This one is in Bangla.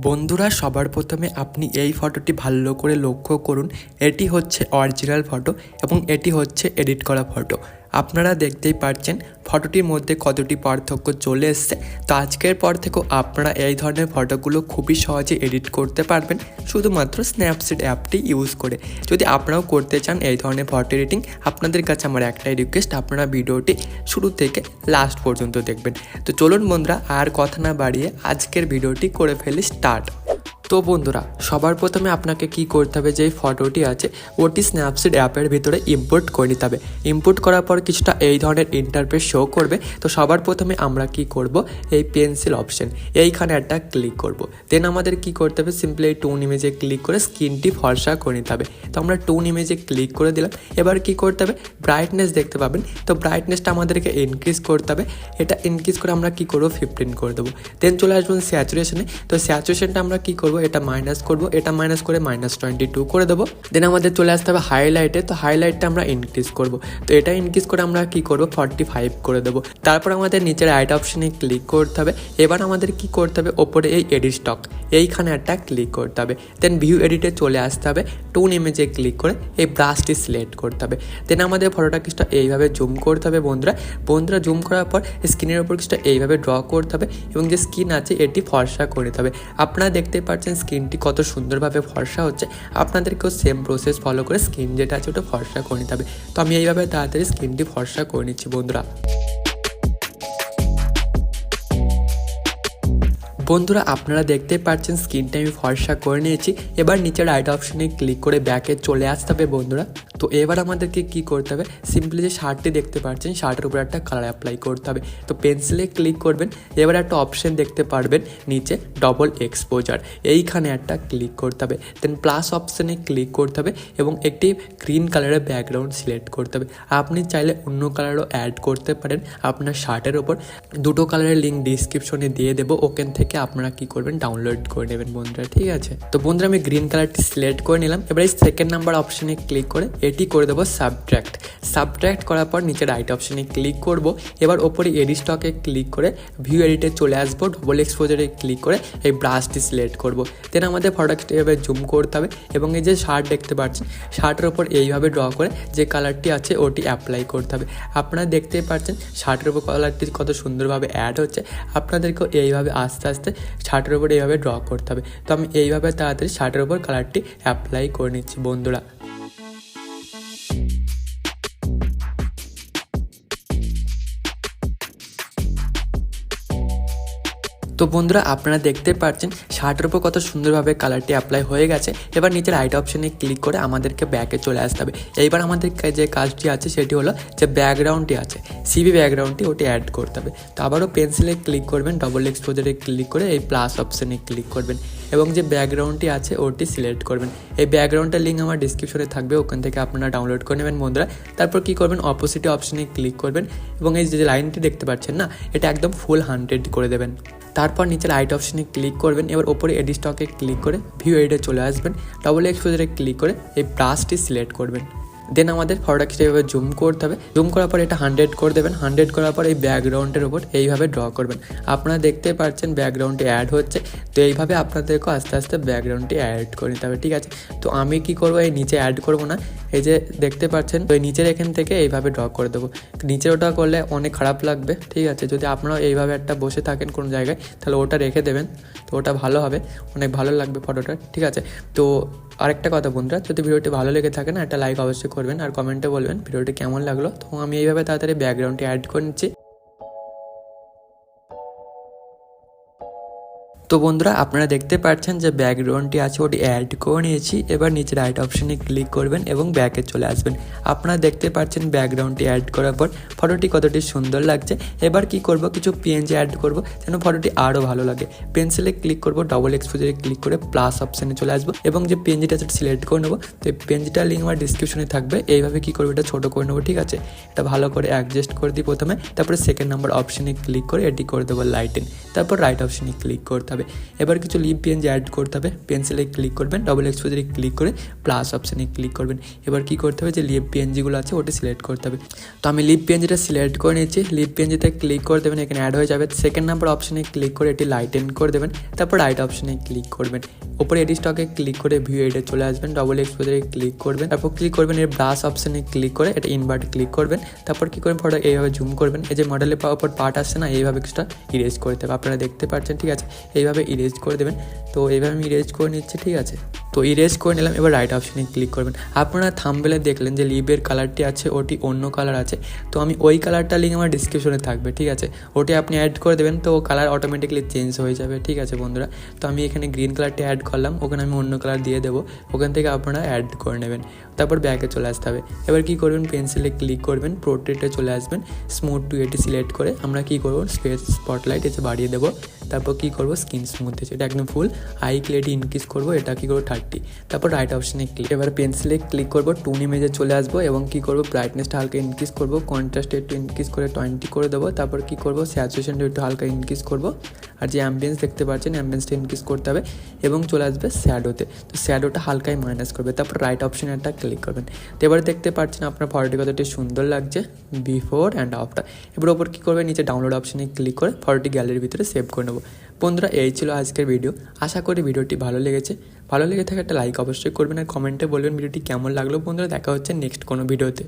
বন্ধুরা সবার প্রথমে আপনি এই ফটোটি ভালো করে লক্ষ্য করুন। এটি হচ্ছে অরিজিনাল ফটো এবং এটি হচ্ছে এডিট করা ফটো। আপনারা দেখতেই পাচ্ছেন ফটোটির মধ্যে কতটি পার্থক্য চলে এসছে। তো আজকের পর থেকেও আপনারা এই ধরনের ফটোগুলো খুবই সহজে এডিট করতে পারবেন শুধুমাত্র স্ন্যাপসিড অ্যাপটি ইউজ করে। যদি আপনারাও করতে চান এই ধরনের ফটো এডিটিং, আপনাদের কাছে আমার একটাই রিকোয়েস্ট, আপনারা ভিডিওটি শুরু থেকে লাস্ট পর্যন্ত দেখবেন। তো চলুন বন্ধুরা আর কথা না বাড়িয়ে আজকের ভিডিওটি করে ফেলি স্টার্ট। তো বন্ধুরা সবার প্রথমে আপনাকে কি করতে হবে, যে ফটোটি আছে ওটি স্ন্যাপসিড অ্যাপের ভিতরে ইম্পোর্ট করে নিতে হবে। ইম্পোর্ট করার পর কিছুটা এই ধরনের ইন্টারফেস শো করবে। তো সবার প্রথমে আমরা কি করব, এই পেন্সিল অপশন এইখানে একটা ক্লিক করব। দেন আমাদের কি করতে হবে, সিম্পলি এই টোন ইমেজে ক্লিক করে স্ক্রিনটি ফর্সা করে নিতে হবে। তো আমরা টোন ইমেজে ক্লিক করে দিলাম। এবার কি করতে হবে, ব্রাইটনেস দেখতে পাবেন। তো ব্রাইটনেসটা আমাদেরকে ইনক্রিজ করতে হবে। এটা ইনক্রিজ করে আমরা কি করবো 15 করে দেবো। দেন চলে আসবেন স্যাচুরেশনে। তো স্যাচুরেশনটা আমরা কি করবো, এটা মাইনাস করবো, এটা মাইনাস করে -22 করে দেবো। দেন আমাদের চলে আসতে হবে হাইলাইটে। তো হাইলাইটটা আমরা ইনক্রিজ করবো। তো এটা ইনক্রিজ করে আমরা কি করবো 45 করে দেবো। তারপর আমাদের নিচের রাইট অপশনে ক্লিক করতে হবে। এবার আমাদের কি করতে হবে, ওপরে এই এডিট স্টক এইখানে একটা ক্লিক করতে হবে। দেন ভিউ এডিটে চলে আসতে হবে, টোন ইমেজে ক্লিক করে এই ব্রাশটি সিলেক্ট করতে হবে। দেন আমাদের ফটোটা কিছুটা এইভাবে জুম করতে হবে। বন্ধুরা জুম করার পর স্ক্রিনের উপর কিছুটা এইভাবে ড্র করতে হবে এবং যে স্ক্রিন আছে এটি ফর্সা করে নিতে হবে। আপনারা দেখতে পাচ্ছেন স্ক্রিনটি কত সুন্দরভাবে ফর্সা হচ্ছে। আপনাদেরকেও সেম প্রসেস ফলো করে স্ক্রিন যেটা আছে ওটা ফর্সা করে নিতে হবে। তো আমি এইভাবে তাড়াতাড়ি স্ক্রিনটি ফর্সা করে নিচ্ছি বন্ধুরা আপনারা দেখতে পাচ্ছেন স্ক্রিনটা আমি ফর্সা করে নিয়েছি। এবার নিচের রাইট অপশনে ক্লিক করে ব্যাকে চলে আসতে হবে বন্ধুরা। তো এবার আমাদেরকে কি করতে হবে, সিম্পলি যে শার্টটি দেখতে পাচ্ছেন শার্টের উপর একটা কালার অ্যাপ্লাই করতে হবে। তো পেন্সিলে ক্লিক করবেন। এবার একটা অপশন দেখতে পারবেন নিচে ডবল এক্সপোজার, এইখানে একটা ক্লিক করতে হবে। দেন প্লাস অপশানে ক্লিক করতে হবে এবং একটি গ্রিন কালারের ব্যাকগ্রাউন্ড সিলেক্ট করতে হবে। আপনি চাইলে অন্য কালারও অ্যাড করতে পারেন আপনার শার্টের ওপর। দুটো কালারের লিঙ্ক ডিসক্রিপশনে দিয়ে দেবো, ওখান থেকে আপনারা কি করবেন ডাউনলোড করে নেবেন বন্ধুরা, ঠিক আছে। তো বন্ধুরা আমি গ্রিন কালারটি সিলেক্ট করে নিলাম। এবার এই সেকেন্ড নাম্বার অপশনে ক্লিক করে এটি করে দেবো সাবট্র্যাক্ট করার পর নিচে রাইট অপশনে ক্লিক করব। এবার ওপরে এডিট স্টকে ক্লিক করে ভিউ এডিটে চলে আসবো, ডবল এক্সপোজারে ক্লিক করে এই ব্রাশটি সিলেক্ট করব। দেন আমাদের ফটোটি এভাবে জুম করতে হবে এবং এই যে শার্ট দেখতে পাচ্ছেন শার্টের ওপর এইভাবে ড্র করে যে কালারটি আছে ওটি অ্যাপ্লাই করতে হবে। আপনারা দেখতেই পাচ্ছেন শার্টের ওপর কালারটি কত সুন্দরভাবে অ্যাড হচ্ছে। আপনাদেরকেও এইভাবে আস্তে আস্তে শার্টের ওপর এইভাবে ড্র করতে হবে। তো আমি এইভাবে তাড়াতাড়ি শার্টের ওপর কালারটি অ্যাপ্লাই করে নিচ্ছি বন্ধুরা। তো বন্ধুরা আপনারা দেখতে পাচ্ছেন শার্টের উপর কত সুন্দরভাবে কালারটি অ্যাপ্লাই হয়ে গেছে। এবার নিচে রাইট অপশনে ক্লিক করে আমাদেরকে ব্যাকে চলে আসতে হবে। এইবার আমাদের যে কাজটি আছে সেটি হলো যে ব্যাকগ্রাউন্ডটি আছে সিভি ব্যাকগ্রাউন্ডটি ওটি অ্যাড করতে হবে। তো আবারও পেন্সিলে ক্লিক করবেন, ডবল এক্সপোজারে ক্লিক করে এই প্লাস অপশনে ক্লিক করবেন এবং যে ব্যাকগ্রাউন্ডটি আছে ওটি সিলেক্ট করবেন। এই ব্যাকগ্রাউন্ডটার লিঙ্ক আমার ডিসক্রিপশনে থাকবে, ওখান থেকে আপনারা ডাউনলোড করে নেবেন বন্ধুরা। তারপর কি করবেন, অপোজিট অপশনে ক্লিক করবেন এবং এই যে লাইনটি দেখতে পাচ্ছেন না, এটা একদম ফুল 100 করে দেবেন। তারপর নিচে রাইট অপশনে ক্লিক করবেন। এবার ওপরে এডিট স্টকে ক্লিক করে ভিউ এডিটে চলে আসবেন, ডবল এক্সপোজারে ক্লিক করে এই ব্রাশটি সিলেক্ট করবেন। দেন আমাদের ফটোটা এভাবে জুম করতে হবে। জুম করার পর এটা 100 করে দেবেন। 100 করার পর এই ব্যাকগ্রাউন্ডের উপর এইভাবে ড্র করবেন। আপনারা দেখতে পাচ্ছেন ব্যাকগ্রাউন্ডটি অ্যাড হচ্ছে। তো এইভাবে আপনাদেরকেও আস্তে আস্তে ব্যাকগ্রাউন্ডটি অ্যাড করে নিতে হবে, ঠিক আছে। তো আমি কি করবো, এই নিচে অ্যাড করব না, এই যে দেখতে পাচ্ছেন তো এই নিচের এখান থেকে এইভাবে ড্র করে দেবো। নিচের ওটা করলে অনেক খারাপ লাগবে, ঠিক আছে। যদি আপনারাও এইভাবে একটা বসে থাকেন কোনো জায়গায় তাহলে ওটা রেখে দেবেন, তো ওটা ভালো হবে, অনেক ভালো লাগবে ফটোটা, ঠিক আছে। তো আরেকটা কথা বন্ধুরা, যদি ভিডিওটি ভালো লেগে থাকে না একটা লাইক অবশ্যই করবেন আর কমেন্টে বলবেন ভিডিওটি কেমন লাগলো। তো আমি এইভাবে তাড়াতাড়ি ব্যাকগ্রাউন্ডটি অ্যাড করে নিচ্ছি। তো বন্ধুরা আপনারা দেখতে পাচ্ছেন যে ব্যাকগ্রাউন্ডটি আছে ওটি অ্যাড করে নিয়েছি। এবার নিচে রাইট অপশনে ক্লিক করবেন এবং ব্যাকে চলে আসবেন। আপনারা দেখতে পাচ্ছেন ব্যাকগ্রাউন্ডটি অ্যাড করার পর ফটোটি কতটি সুন্দর লাগছে। এবার কি করব, কিছু পিএনজি অ্যাড করব যেন ফটোটি আরও ভালো লাগে। পেন্সিলে ক্লিক করব, ডবল এক্সপোজারে ক্লিক করে প্লাস অপশনে চলে আসবো এবং যে পিএনজিটা সেটা সিলেক্ট করে নেবো। তো এই পিএনজিটার লিঙ্ক আমার ডিসক্রিপশনে থাকবে। এইভাবে কি করবো, এটা ছোটো করে নেবো, ঠিক আছে। এটা ভালো করে অ্যাডজাস্ট করে দিই প্রথমে। তারপরে সেকেন্ড নাম্বার অপশনে ক্লিক করে এটি করে দেবো লাইটেন। তারপর রাইট অপশনে ক্লিক করতে হবে। এবার কিছু লিপ পিএনজি অ্যাড করতে হবে। পেন্সিলে ক্লিক করবেন, ডবল এক্সপোজারে ক্লিক করে প্লাস অপশানে ক্লিক করবেন। এবার কী করতে হবে, যে লিপ পিএনজিগুলো আছে ওটা সিলেক্ট করতে হবে। তো আমি লিপ পিএনজিটা সিলেক্ট করে নিচ্ছি। লিপ পিএনজিতে ক্লিক করে দেবেন, এখানে অ্যাড হয়ে যাবে। সেকেন্ড নাম্বার অপশানে ক্লিক করে এটি লাইটেন করে দেবেন, তারপর রাইট অপশানে ক্লিক করবেন। ওপরে এডি স্টকে ক্লিক করে ভিউ এডে চলে আসবেন, ডবল এক্সপোজারে ক্লিক করবেন, তারপর কী করবেন, এর ব্রাশ অপশানে ক্লিক করে এটা ইনভার্ট ক্লিক করবেন। তারপর কী করবেন, ফটো এইভাবে জুম করবেন। এই যে মডেলের উপর পার্ট আসছে না, এইভাবে কিছুটা ইরেজ করতে হবে, আপনারা দেখতে পাচ্ছেন, ঠিক আছে। এইভাবে ইরেজ করে দেবেন। তো এইভাবে আমি ইরেজ করে নিচ্ছি, ঠিক আছে। তো ইরেজ করে নিলাম। এবার রাইট অপশানে ক্লিক করবেন। আপনারা থাম্বনেলে দেখলেন যে লিপের কালারটি আছে, ওটি অন্য কালার আছে। তো আমি ওই কালারটা লিঙ্ক আমার ডিসক্রিপশনে থাকবে, ঠিক আছে। ওটি আপনি অ্যাড করে দেবেন, তো কালার অটোমেটিকলি চেঞ্জ হয়ে যাবে, ঠিক আছে বন্ধুরা। তো আমি এখানে গ্রিন কালারটি অ্যাড করলাম, ওখানে আমি অন্য কালার দিয়ে দেবো, ওখান থেকে আপনারা অ্যাড করে নেবেন। তারপর ব্যাকে চলে আসতে হবে। এবার কী করবেন, পেন্সিলে ক্লিক করবেন, পোর্ট্রেটে চলে আসবেন, স্মুথ টু এটি সিলেক্ট করে আমরা কী করবো, স্পেস স্পটলাইট এসে বাড়িয়ে দেবো। তারপর কী করবো, স্কিন স্মুথ এসে এটা একদম ফুল, আই ক্লিয়ারিটি ইনক্রিজ করবো, এটা কী করবো 30। তারপর রাইট অপশানে ক্লিক, এবার পেন্সিলে ক্লিক করবো, টুন ইমেজে চলে আসবো এবং কী করবো, ব্রাইটনেসটা হালকা ইনক্রিজ করবো, কন্ট্রাস্ট একটু ইনক্রিজ করে 20 করে দেবো। তারপর কী করবো, স্যাচুরেশনটা একটু হালকা ইনক্রিজ করবো, আর যে অ্যাম্বিয়েন্স দেখতে পাচ্ছেন অ্যাম্বিয়েন্সটা ইনক্রিজ করতে হবে এবং চলে আসবে শ্যাডোতে। তো শ্যাডোটা হালকাই মাইনাস করবে, তারপর রাইট অপশানে একটা ক্লিক করবেন। তো এবার দেখতে পাচ্ছেন আপনার ফটোটি কতটি সুন্দর লাগছে, বিফোর অ্যান্ড আফটার। এবার ওপর কী করবে, নিচে ডাউনলোড অপশানে ক্লিক করে ফটোটি গ্যালারির ভিতরে সেভ করে নেবো। বন্ধুরা, এই ছিল আজকের ভিডিও। আশা করি ভিডিওটি ভালো লেগেছে। ভালো লেগে থাকে একটা লাইক অবশ্যই করবেন, আর কমেন্টে বলবেন ভিডিওটি কেমন লাগলো। বন্ধুরা, দেখা হচ্ছে নেক্সট কোনো ভিডিওতে।